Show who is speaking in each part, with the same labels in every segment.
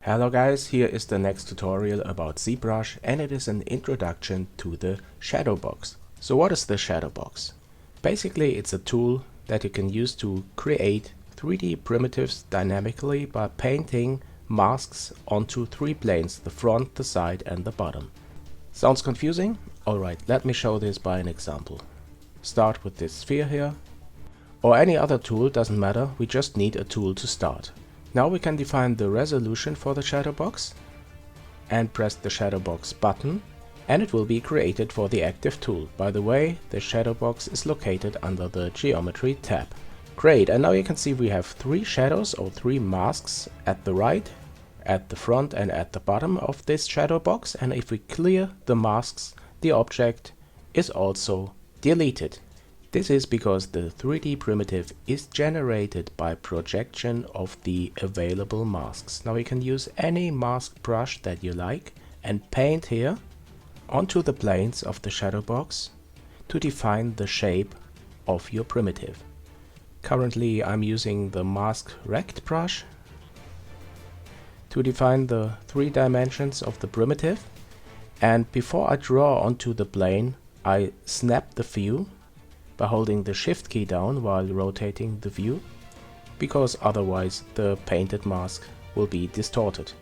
Speaker 1: Hello guys, here is the next tutorial about ZBrush and it is an introduction to the Shadowbox. So what is the Shadowbox? Basically it's a tool that you can use to create 3D primitives dynamically by painting masks onto three planes, the front, the side and the bottom. Sounds confusing? Alright, let me show this by an example. Start with this sphere here, or any other tool, doesn't matter, we just need a tool to start. Now we can define the resolution for the Shadowbox and press the Shadowbox button and it will be created for the active tool. By the way, the Shadowbox is located under the Geometry tab. Great, and now you can see we have three shadows or three masks at the right, at the front and at the bottom of this Shadowbox, and if we clear the masks, the object is also deleted. This is because the 3D primitive is generated by projection of the available masks. Now you can use any mask brush that you like and paint here onto the planes of the Shadowbox to define the shape of your primitive. Currently I'm using the mask rect brush to define the 3 dimensions of the primitive, and before I draw onto the plane I snap the view by holding the shift key down while rotating the view, because otherwise the painted mask will be distorted.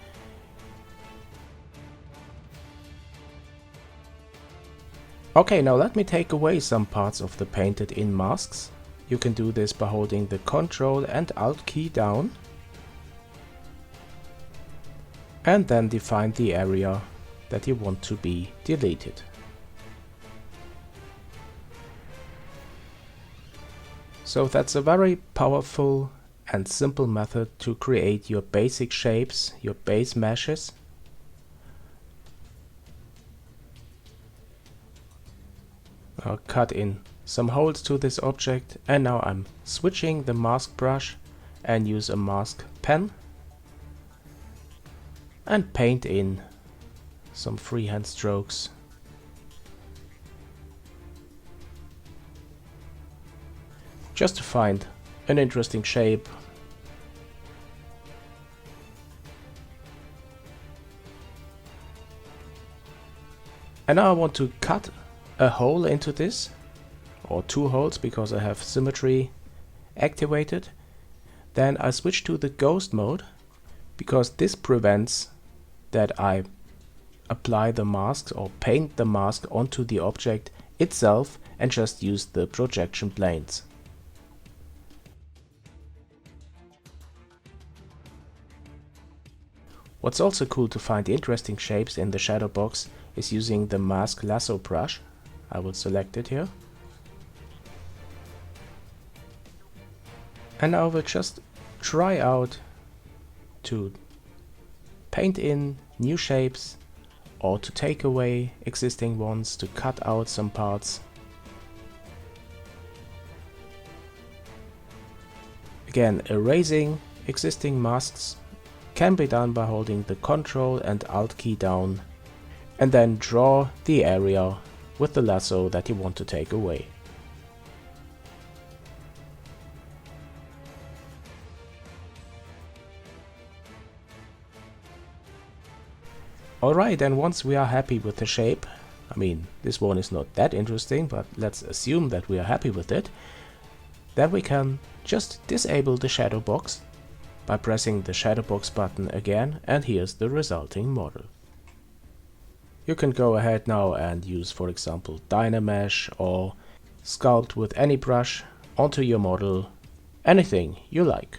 Speaker 1: Okay, now let me take away some parts of the painted in masks. You can do this by holding the Ctrl and Alt key down and then define the area that you want to be deleted. So that's a very powerful and simple method to create your basic shapes, your base meshes. I'll cut in some holes to this object, and now I'm switching the mask brush and use a mask pen and paint in some freehand strokes. Just to find an interesting shape. And now I want to cut a hole into this, or 2 holes because I have symmetry activated. Then I switch to the ghost mode because this prevents that I apply the mask or paint the mask onto the object itself and just use the projection planes. What's also cool to find interesting shapes in the Shadowbox is using the mask lasso brush. I will select it here. And I will just try out to paint in new shapes or to take away existing ones, to cut out some parts. Again, erasing existing masks can be done by holding the Ctrl and Alt key down and then draw the area with the lasso that you want to take away. Alright, and once we are happy with the shape, I mean this one is not that interesting, but let's assume that we are happy with it, then we can just disable the Shadowbox by pressing the Shadowbox button again, and here's the resulting model. You can go ahead now and use, for example, Dynamesh or sculpt with any brush onto your model, anything you like.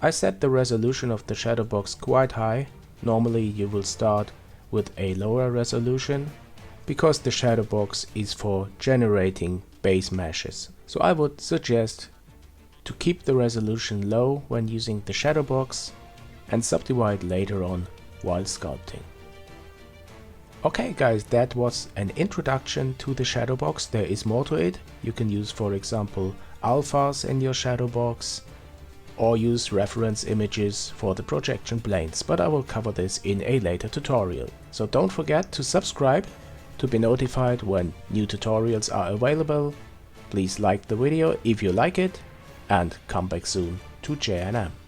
Speaker 1: I set the resolution of the Shadowbox quite high. Normally you will start with a lower resolution because the Shadowbox is for generating base meshes. So I would suggest to keep the resolution low when using the Shadowbox and subdivide later on while sculpting. Okay guys, that was an introduction to the Shadowbox. There is more to it. You can use, for example, alphas in your Shadowbox. or use reference images for the projection planes, but I will cover this in a later tutorial. So don't forget to subscribe to be notified when new tutorials are available. Please like the video if you like it, and come back soon to JNM.